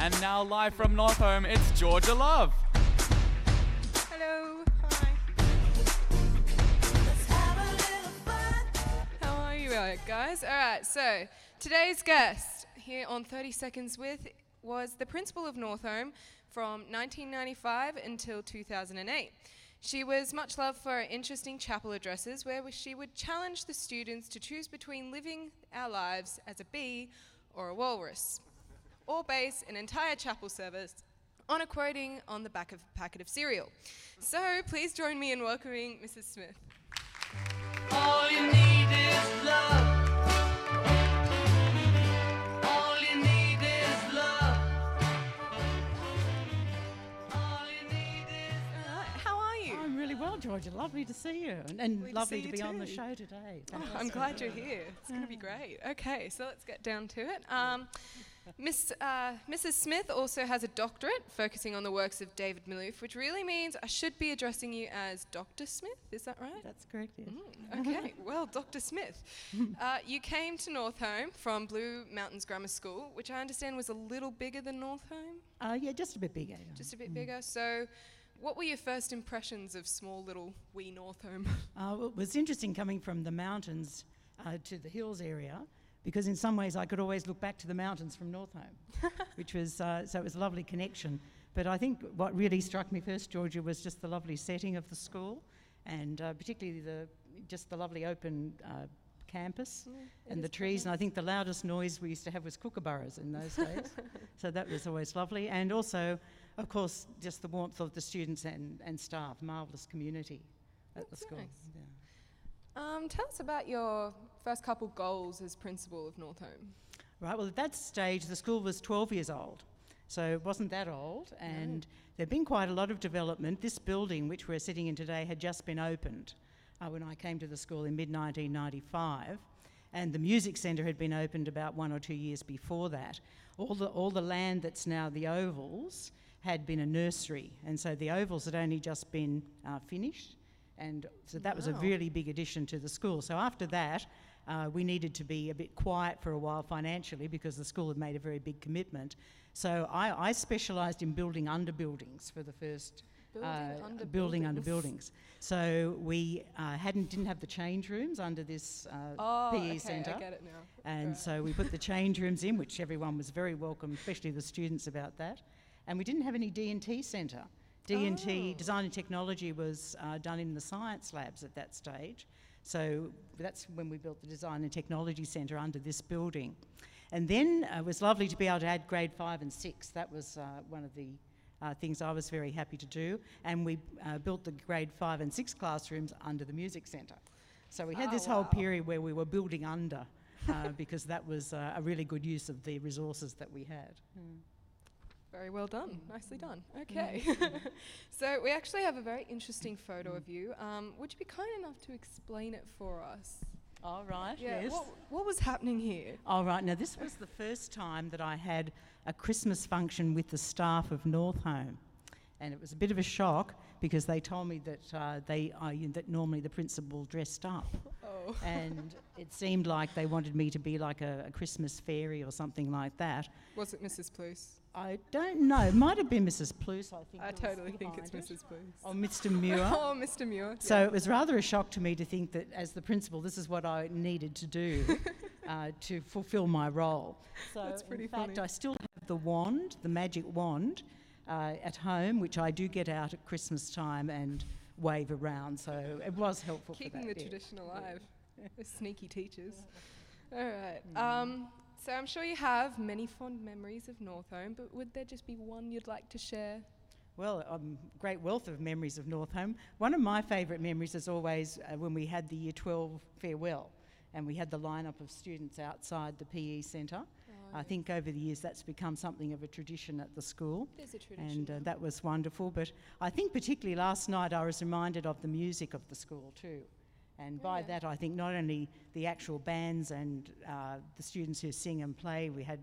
And now live from Northholm, it's Georgia Love. Hello. Hi. How are you guys? All right, so today's guest here on 30 Seconds With was the principal of Northholm from 1995 until 2008. She was much loved for her interesting chapel addresses where she would challenge the students to choose between living our lives as a bee or a walrus, or base an entire chapel service on a quoting on the back of a packet of cereal. So please join me in welcoming Mrs. Smith. All you need is love. All you need is love. All you need is All right, how are you? I'm really well, Georgia. Lovely to see you, and lovely see to you be on the too. show today. Oh, I'm glad you're here. It's going to be great. Okay, so let's get down to it. Mrs. Smith also has a doctorate focusing on the works of David Malouf, which really means I should be addressing you as Dr. Smith. Is that right? That's correct, yes. Okay, well, Dr. Smith, you came to Northholm from Blue Mountains Grammar School, which I understand was a little bigger than Northholm. Yeah, just a bit bigger. Just a bit bigger. So what were your first impressions of small little wee Northholm? Well, it was interesting coming from the mountains to the hills area, because in some ways I could always look back to the mountains from Northholm, which was, so it was a lovely connection. But I think what really struck me first, Georgia, was just the lovely setting of the school, and particularly the lovely open campus and the trees. And I think the loudest noise we used to have was kookaburras in those days. So that was always lovely. And also, of course, just the warmth of the students and staff, marvellous community at the school. Nice. Yeah. Tell us about your first couple goals as principal of Northholm. Right, well, at that stage, the school was 12 years old, so it wasn't that old, and there'd been quite a lot of development. This building, which we're sitting in today, had just been opened when I came to the school in mid-1995, and the music centre had been opened about 1 or 2 years before that. All the land that's now the ovals had been a nursery, and so the ovals had only just been finished, and so that was a really big addition to the school. So after that, we needed to be a bit quiet for a while financially because the school had made a very big commitment. So I specialised in building under buildings for the first building under buildings. So we didn't have the change rooms under this PE centre. I get it now. And so we put the change rooms in, which everyone was very welcome, especially the students, about that. And we didn't have any D&T centre. D&T, Design and Technology, was done in the science labs at that stage. So that's when we built the Design and Technology Centre under this building. And then it was lovely to be able to add grade 5 and 6. That was one of the things I was very happy to do. And we built the grade 5 and 6 classrooms under the music centre. So we had this whole period where we were building under because that was a really good use of the resources that we had. Very well done. Nicely done. Okay. So we actually have a very interesting photo of you. Would you be kind enough to explain it for us? All right, Yeah. yes. What was happening here? All right, now this was the first time that I had a Christmas function with the staff of Northholm. And it was a bit of a shock because they told me that that normally the principal dressed up. Oh. And it seemed like they wanted me to be like a Christmas fairy or something like that. Was it Mrs. Pluce? I don't know. It might have been Mrs. Pluce, I think. I who was totally think it's behind it. Mrs. Pluce. Or Mr. Muir. Oh, Mr. Muir. So it was rather a shock to me to think that as the principal, this is what I needed to do to fulfil my role. So That's pretty in fact, funny. I still have the wand, the magic wand, at home, which I do get out at Christmas time and wave around. So it was helpful Keeping for that. the tradition alive. Those sneaky teachers. All right. So I'm sure you have many fond memories of Northholm, but would there just be one you'd like to share? Well, great wealth of memories of Northholm. One of my favourite memories is always when we had the Year 12 farewell and we had the lineup of students outside the PE centre. I think over the years that's become something of a tradition at the school. There's a tradition. And that was wonderful. But I think particularly last night I was reminded of the music of the school too. And by that I think not only the actual bands and the students who sing and play. We had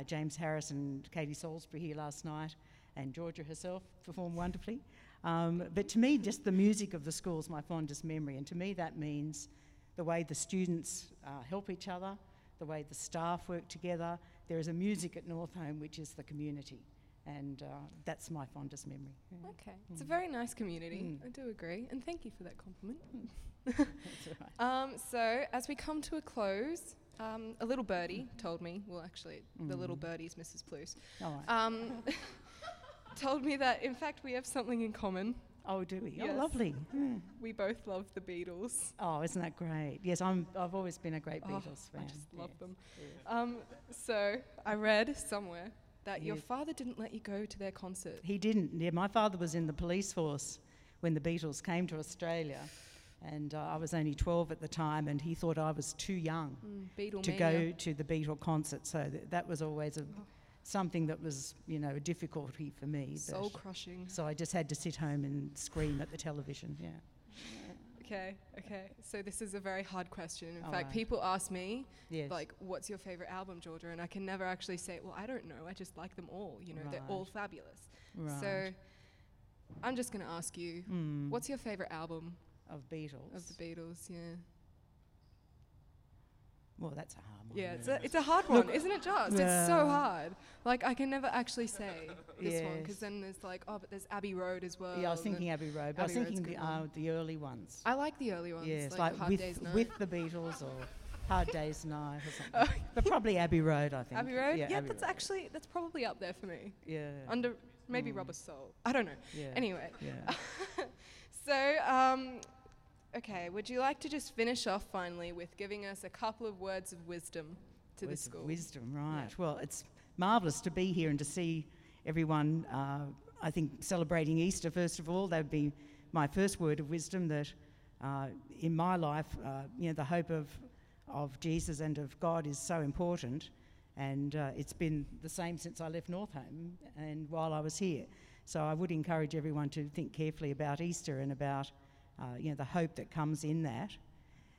James Harris and Katie Salisbury here last night, and Georgia herself performed wonderfully. But to me, just the music of the school is my fondest memory, and to me that means the way the students help each other, the way the staff work together. There is a music at Northholm, which is the community, and that's my fondest memory. Yeah. Okay, it's a very nice community. I do agree, and thank you for that compliment. That's all right. So as we come to a close, a little birdie told me, well actually the little birdie's Mrs. Pluce, All right. told me that in fact we have something in common. Oh, do we? Yes. Oh, lovely. Yeah. We both love the Beatles. Oh, isn't that great? Yes, I've always been a great Beatles fan. I just love them. Yeah. So I read somewhere that your Yes. father didn't let you go to their concert. He didn't. Yeah, my father was in the police force when the Beatles came to Australia, and I was only 12 at the time, and he thought I was too young Beatlemania. to go to the Beatle concert. So that was always something that was, a difficulty for me. Soul crushing. So I just had to sit home and scream at the television. Yeah. Okay. So this is a very hard question. In All fact, right. people ask me, Yes. like, what's your favorite album, Georgia? And I can never actually say, well, I don't know. I just like them all. They're all Right. fabulous. Right. So I'm just going to ask you, what's your favorite album Of Beatles. of the Beatles? Yeah. Well, that's a hard one. Yeah, it's a hard one, isn't it, just? It's so Yeah. hard. Like, I can never actually say this one, because Yes. then there's like, but there's Abbey Road as well. Yeah, I was and then thinking Abbey Road, but I was Abbey Road's thinking a good one. the early ones. I like the early ones, Yes, like like Hard Day's Night. with the Beatles or Hard Day's Night or something. But probably Abbey Road, I think. Abbey Road? Yeah, Abbey that's Road. actually, that's probably up there for me. Yeah. Under maybe Rubber Soul. I don't know. Yeah. Anyway. Yeah. So, okay, would you like to just finish off finally with giving us a couple of words of wisdom to the Words of school? Wisdom, right. Well, it's marvellous to be here and to see everyone, I think, celebrating Easter, first of all. That would be my first word of wisdom, that in my life, the hope of Jesus and of God is so important. And it's been the same since I left Northholm and while I was here. So I would encourage everyone to think carefully about Easter and about the hope that comes in that.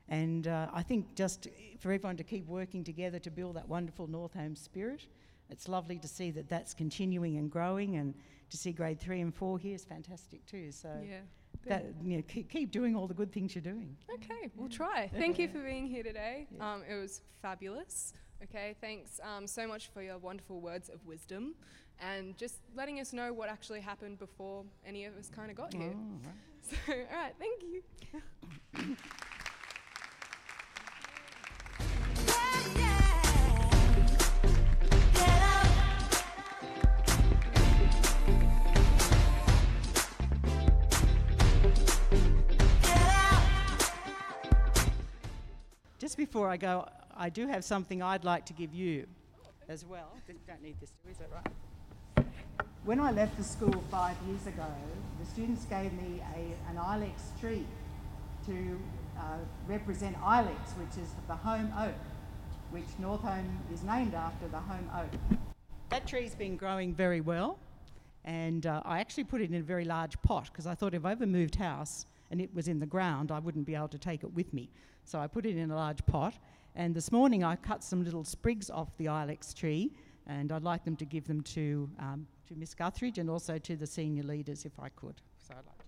And I think just for everyone to keep working together to build that wonderful Northholm spirit. It's lovely to see that that's continuing and growing, and to see grade 3 and 4 here is fantastic too. So Yeah. keep doing all the good things you're doing. Okay, we'll try. Thank you for being here today. It was fabulous. Okay, thanks so much for your wonderful words of wisdom and just letting us know what actually happened before any of us kind of got here. Oh, right. So, all right, thank you. Just before I go, I do have something I'd like to give you as well. Don't need this, is that right? When I left the school 5 years ago, the students gave me an ilex tree to represent ilex, which is the home oak, which Northholm is named after the home oak. That tree's been growing very well, and I actually put it in a very large pot because I thought if I ever moved house and it was in the ground, I wouldn't be able to take it with me. So I put it in a large pot, and this morning I cut some little sprigs off the ilex tree, and I'd like them to give them to Miss Guthridge and also to the senior leaders if I could. So I'd like